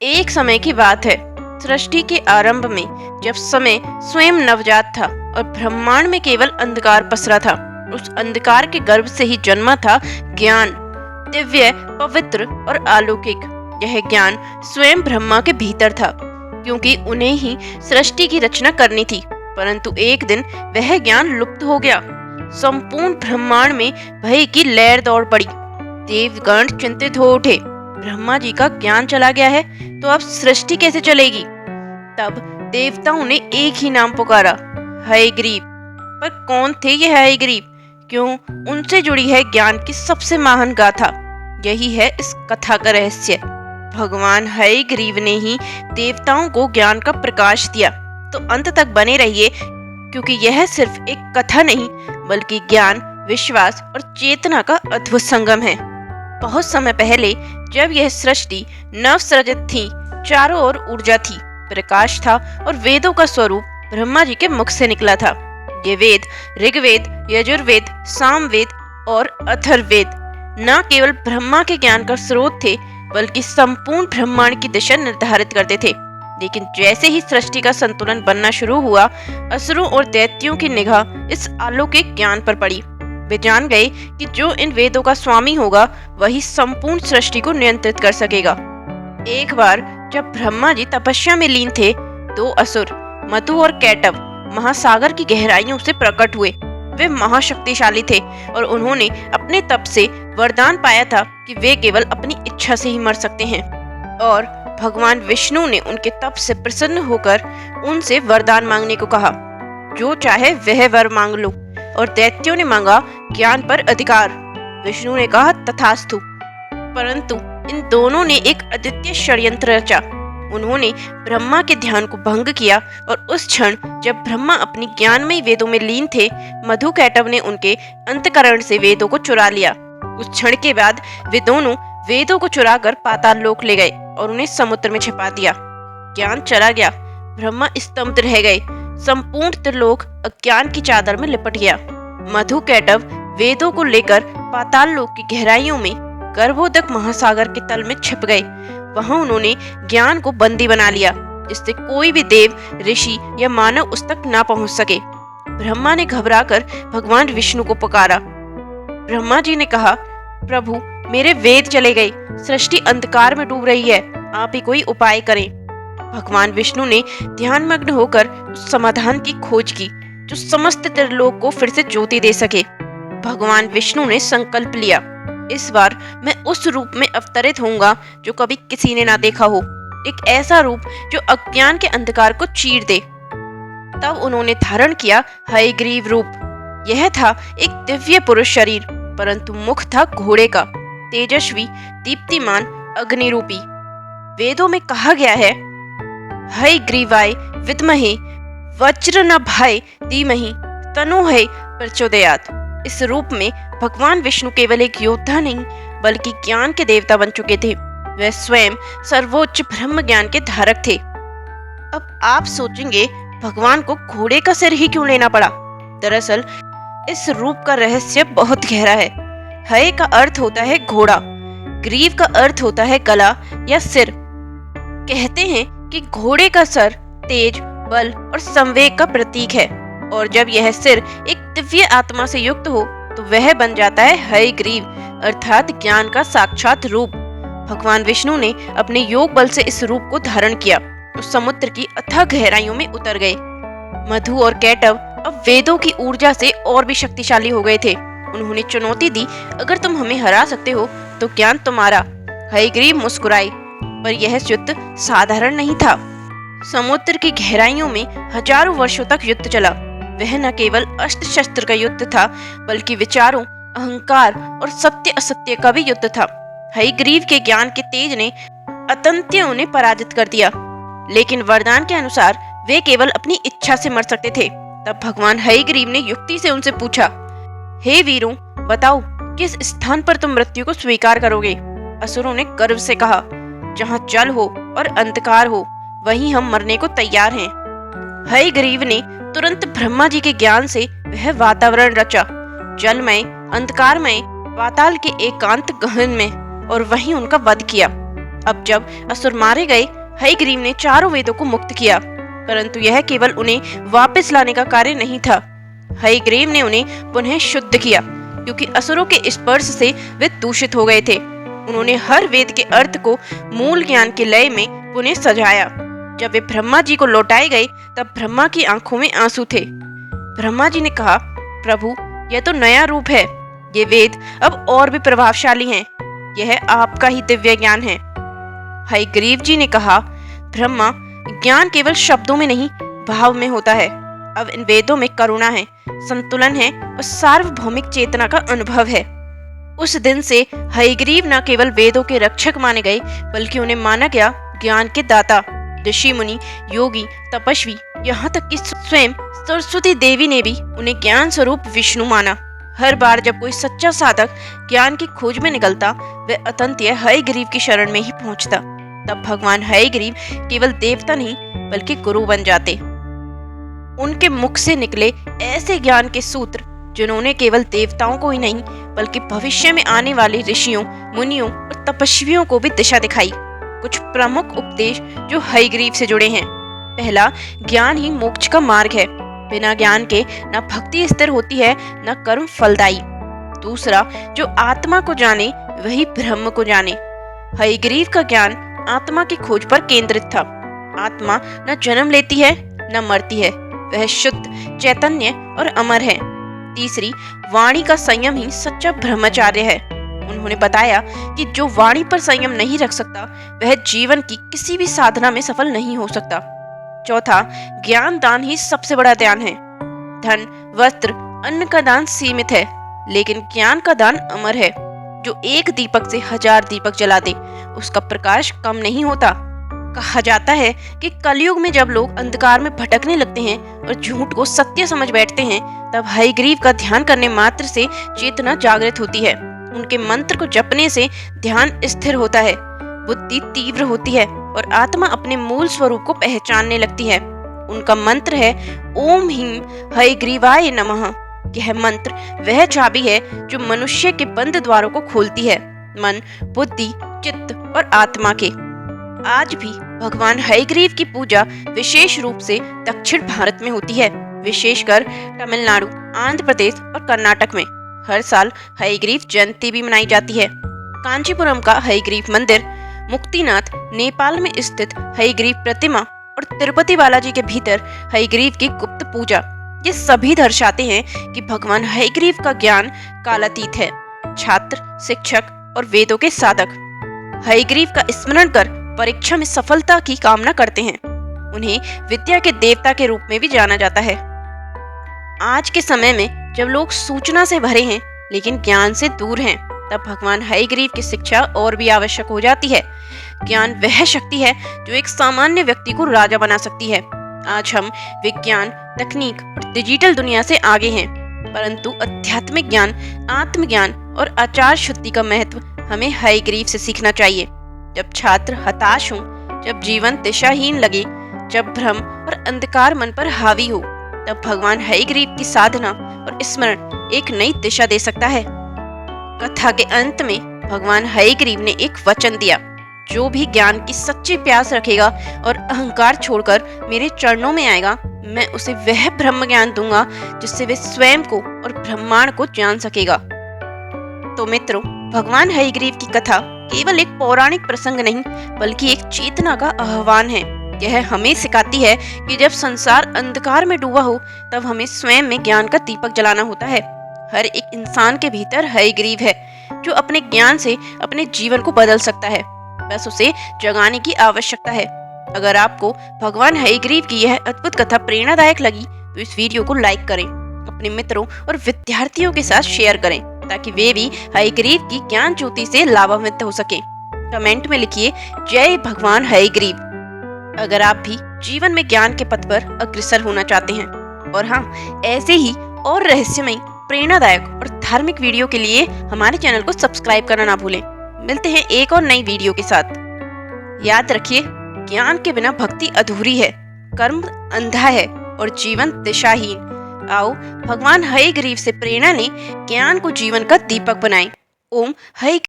एक समय की बात है। सृष्टि के आरंभ में जब समय स्वयं नवजात था और ब्रह्मांड में केवल अंधकार पसरा था, उस अंधकार के गर्भ से ही जन्मा था ज्ञान, दिव्य, पवित्र और अलौकिक। यह ज्ञान स्वयं ब्रह्मा के भीतर था, क्योंकि उन्हें ही सृष्टि की रचना करनी थी। परंतु एक दिन वह ज्ञान लुप्त हो गया। संपूर्ण ब्रह्मांड में भय की लहर दौड़ पड़ी। देवगण चिंतित हो उठे। ब्रह्मा जी का ज्ञान चला गया है, तो अब सृष्टि कैसे चलेगी? तब देवताओं ने एक ही नाम पुकारा, हयग्रीव। पर कौन थे ये हयग्रीव? क्यों उनसे जुड़ी है ज्ञान की सबसे महान गाथा? यही है इस कथा का रहस्य। भगवान हयग्रीव ने ही देवताओं को ज्ञान का प्रकाश दिया। तो अंत तक बने रहिए, क्योंकि यह सिर्फ एक कथा नहीं, बल्कि ज्ञान, विश्वास और चेतना का अद्भुत संगम है। बहुत समय पहले, जब यह सृष्टि नवसृजित थी, चारों ओर ऊर्जा थी, प्रकाश था और वेदों का स्वरूप ब्रह्मा जी के मुख से निकला था। ये वेद, ऋग्वेद, यजुर्वेद, सामवेद और अथर्ववेद न केवल ब्रह्मा के ज्ञान का स्रोत थे, बल्कि संपूर्ण ब्रह्मांड की दिशा निर्धारित करते थे। लेकिन जैसे ही सृष्टि का संतुलन बनना शुरू हुआ, असुरों और दैत्यों की निगाह इस अलौकिक ज्ञान पर पड़ी। वे जान गए कि जो इन वेदों का स्वामी होगा, वही संपूर्ण सृष्टि को नियंत्रित कर सकेगा। एक बार जब ब्रह्मा जी तपस्या में लीन थे, दो असुर, मधु और कैटव, महासागर की गहराइयों से प्रकट हुए। वे महाशक्तिशाली थे और उन्होंने अपने तप से वरदान पाया था कि वे केवल अपनी इच्छा से ही मर सकते हैं। और भगवान विष्णु ने उनके तप से प्रसन्न होकर उनसे वरदान मांगने को कहा। जो चाहे वह वर मांग लो। और दैत्यों ने मांगा ज्ञान पर अधिकार। विष्णु ने कहा तथास्तु। परंतु इन दोनों ने एक अद्वितीय षड्यंत्र रचा। उन्होंने ब्रह्मा के ध्यान को भंग किया और उस क्षण जब ब्रह्मा अपनी ज्ञानमयी वेदों में लीन थे, मधु कैटव ने उनके अंतःकरण से वेदों को चुरा लिया। उस क्षण के बाद वे दोनों वेदों को चुराकर पाताल लोक ले गए और उन्हें समुद्र में छिपा दिया। ज्ञान चला गया। ब्रह्मा स्तब्ध रह गए। संपूर्ण त्रिलोक अज्ञान की चादर में लिपट गया। मधु कैटव वेदों को लेकर पाताल लोक की गहराइयों में गर्भोदक महासागर के तल में छिप गए। वहां उन्होंने ज्ञान को बंदी बना लिया, जिससे कोई भी देव, ऋषि या मानव उस तक ना पहुंच सके। ब्रह्मा ने घबराकर भगवान विष्णु को पुकारा। ब्रह्मा जी ने कहा, प्रभु, मेरे वेद चले गए, सृष्टि अंधकार में डूब रही है, आप ही कोई उपाय करें। भगवान विष्णु ने ध्यानमग्न होकर उस समाधान की खोज की जो समस्त त्रिलोक को फिर से ज्योति दे सके। भगवान विष्णु ने संकल्प लिया, इस बार मैं उस रूप में अवतरित होऊंगा जो कभी किसी ने ना देखा हो, एक ऐसा रूप जो अज्ञान के अंधकार को चीर दे। तब उन्होंने धारण किया हयग्रीव रूप। यह था एक दिव्य पुरुष शरीर, परंतु मुख था घोड़े का, तेजस्वी, दीप्तिमान, अग्निरूपी। वेदों में कहा गया है, हयग्रीवाय विद्महे वज्रनाभाय धीमहि तन्नो प्रचोदयात्। इस रूप में भगवान विष्णु केवल एक योद्धा नहीं, बल्कि ज्ञान के देवता बन चुके थे। वे स्वयं सर्वोच्च ब्रह्म ज्ञान के धारक थे। अब आप सोचेंगे, भगवान को घोड़े का सिर ही क्यों लेना पड़ा? दरअसल इस रूप का रहस्य बहुत गहरा है। हय का अर्थ होता है घोड़ा, ग्रीव का अर्थ होता है गला या सिर। कहते हैं कि घोड़े का सर तेज, बल और संवेग का प्रतीक है, और जब यह सिर एक दिव्य आत्मा से युक्त हो तो वह बन जाता है हयग्रीव, अर्थात ज्ञान का साक्षात रूप। भगवान विष्णु ने अपने योग बल से इस रूप को धारण किया और समुद्र की अथाह गहराइयों में उतर गए। मधु और कैटव अब वेदों की ऊर्जा से और भी शक्तिशाली हो गए थे। उन्होंने चुनौती दी, अगर तुम हमें हरा सकते हो तो ज्ञान तुम्हारा। हयग्रीव मुस्कुराए, पर यह युद्ध साधारण नहीं था। समुद्र की गहराइयों में हजारों वर्षों तक युद्ध चला। वह न केवल अस्त्र शस्त्र का युद्ध था, बल्कि विचारों, अहंकार और सत्य असत्य का भी युद्ध था। हयग्रीव के ज्ञान के तेज ने अतंत्यों ने पराजित कर दिया, लेकिन वरदान के अनुसार वे केवल अपनी इच्छा से मर सकते थे। तब भगवान हयग्रीव ने युक्ति से उनसे पूछा, हे वीरों, बताओ किस स्थान पर तुम मृत्यु को स्वीकार करोगे? असुरों ने गर्व से कहा, जहाँ जल हो और अंधकार हो, वहीं हम मरने को तैयार हैं। हयग्रीव ने तुरंत ब्रह्मा जी के ज्ञान से वह वातावरण रचा, जलमय, अंधकारमय, पाताल के एकांत गहन में, और वहीं उनका वध किया। अब जब असुर मारे गए, हयग्रीव ने चारों वेदों को मुक्त किया, परंतु यह केवल उन्हें वापस लाने का कार्य नहीं था। हयग्रीव ने उन्हें पुनः शुद्ध किया, क्योंकि असुरों के स्पर्श से वे दूषित हो गए थे। उन्होंने हर वेद के अर्थ को मूल ज्ञान के लय में पुनः सजाया। जब वे ब्रह्मा जी को लौटाए गए, तब ब्रह्मा की आंखों में आंसू थे। ब्रह्मा जी ने कहा, प्रभु, यह तो नया रूप है। ये वेद अब और भी प्रभावशाली हैं। यह आपका ही दिव्य ज्ञान है। हयग्रीव जी ने कहा, ब्रह्मा, ज्ञान केवल शब्दों में नहीं, भाव में होता है। अब इन वेदों में करुणा है, संतुलन है और सार्वभौमिक चेतना का अनुभव है। उस दिन से हयग्रीव न केवल वेदों के रक्षक माने गए, बल्कि उन्हें माना गया ज्ञान के दाता। ऋषि मुनि, योगी, तपस्वी, यहाँ तक कि स्वयं सरस्वती देवी ने भी उन्हें ज्ञान स्वरूप विष्णु माना। हर बार जब कोई सच्चा साधक ज्ञान की खोज में निकलता, वह अतंत्य हयग्रीव की शरण में ही पहुंचता। तब भगवान हयग्रीव केवल देवता नहीं, बल्कि गुरु बन जाते। उनके मुख से निकले ऐसे ज्ञान के सूत्र, जिन्होंने केवल देवताओं को ही नहीं, बल्कि भविष्य में आने वाले ऋषियों, मुनियों और तपस्वियों को भी दिशा दिखाई। कुछ प्रमुख उपदेश जो हयग्रीव से जुड़े हैं। पहला, ज्ञान ही मोक्ष का मार्ग है। बिना ज्ञान के न भक्ति स्थिर होती है, न कर्म फलदायी। दूसरा, जो आत्मा को जाने वही ब्रह्म को जाने। हयग्रीव का ज्ञान आत्मा की खोज पर केंद्रित था। आत्मा न जन्म लेती है, न मरती है। वह शुद्ध, चैतन्य और अमर है। तीसरी, वाणी का संयम ही सच्चा ब्रह्मचार्य है। उन्होंने बताया कि जो वाणी पर संयम नहीं रख सकता, वह जीवन की किसी भी साधना में सफल नहीं हो सकता। चौथा, ज्ञान दान ही सबसे बड़ा दान है। धन, वस्त्र, अन्न का दान सीमित है, लेकिन ज्ञान का दान अमर है। जो एक दीपक से 1000 दीपक जला दे, उसका प्रकाश कम नहीं होता। कहा जाता है कि कलयुग में जब लोग अंधकार में भटकने लगते हैं और झूठ को सत्य समझ बैठते हैं, तब हयग्रीव का ध्यान करने मात्र से चेतना जागृत होती है। उनके मंत्र को जपने से ध्यान स्थिर होता है, बुद्धि तीव्र होती है और आत्मा अपने मूल स्वरूप को पहचानने लगती है। उनका मंत्र है ओम ह्रीं हयग्रीवाय नमः। यह मंत्र वह चाबी है जो मनुष्य के बंद द्वारों को खोलती है, मन, बुद्धि, चित्त और आत्मा के। आज भी भगवान हयग्रीव की पूजा विशेष रूप से दक्षिण भारत में होती है, विशेषकर तमिलनाडु, आंध्र प्रदेश और कर्नाटक में। हर साल हयग्रीव जयंती भी मनाई जाती है। कांचीपुरम का हयग्रीव मंदिर, मुक्तिनाथ नेपाल में स्थित हयग्रीव प्रतिमा और तिरुपति बालाजी के भीतर हयग्रीव की गुप्त पूजा, ये सभी दर्शाते हैं कि भगवान हयग्रीव का ज्ञान कालातीत है। छात्र, शिक्षक और वेदों के साधक हयग्रीव का स्मरण कर परीक्षा में सफलता की कामना करते हैं। उन्हें विद्या के देवता के रूप में भी जाना जाता है। आज के समय में जब लोग सूचना से भरे हैं लेकिन ज्ञान से दूर हैं, तब भगवान हयग्रीव की शिक्षा और भी आवश्यक हो जाती है। ज्ञान वह शक्ति है जो एक सामान्य व्यक्ति को राजा बना सकती है। आज हम विज्ञान, तकनीक और डिजिटल दुनिया से आगे हैं, परंतु आध्यात्मिक ज्ञान, आत्मज्ञान और आचार शुद्धि का महत्व हमें हयग्रीव से सीखना चाहिए। जब छात्र हताश हों, जब जीवन दिशाहीन लगे, जब भ्रम और अंधकार मन पर हावी हो, तब भगवान हयग्रीव की साधना और स्मरण एक नई दिशा दे सकता है। कथा के अंत में भगवान हयग्रीव ने एक वचन दिया, जो भी ज्ञान की सच्ची प्यास रखेगा और अहंकार छोड़कर मेरे चरणों में आएगा, मैं उसे वह ब्रह्म ज्ञान दूंगा जिससे वे स्वयं को और ब्रह्मांड को जान सकेगा। तो मित्रों, भगवान हयग्रीव की कथा केवल एक पौराणिक प्रसंग नहीं, बल्कि एक चेतना का आह्वान है। यह हमें सिखाती है कि जब संसार अंधकार में डूबा हो, तब हमें स्वयं में ज्ञान का दीपक जलाना होता है। हर एक इंसान के भीतर हयग्रीव है, जो अपने ज्ञान से अपने जीवन को बदल सकता है। बस उसे जगाने की आवश्यकता है। अगर आपको भगवान हयग्रीव की यह अद्भुत कथा प्रेरणादायक लगी, तो इस वीडियो को लाइक करें, अपने मित्रों और विद्यार्थियों के साथ शेयर करें, ताकि वे भी हयग्रीव की ज्ञान ज्योति से लाभान्वित हो सकें। कमेंट में लिखिए जय भगवान हयग्रीव, अगर आप भी जीवन में ज्ञान के पथ पर अग्रसर होना चाहते हैं। और हाँ, ऐसे ही और रहस्यमय, प्रेरणादायक और धार्मिक वीडियो के लिए हमारे चैनल को सब्सक्राइब करना ना भूलें। मिलते हैं एक और नई वीडियो के साथ। याद रखिए, ज्ञान के बिना भक्ति अधूरी है, कर्म अंधा है और जीवन दिशाहीन। आओ भगवान हयग्रीव से प्रेरणा लें, ज्ञान को जीवन का दीपक बनाएं। ओम हय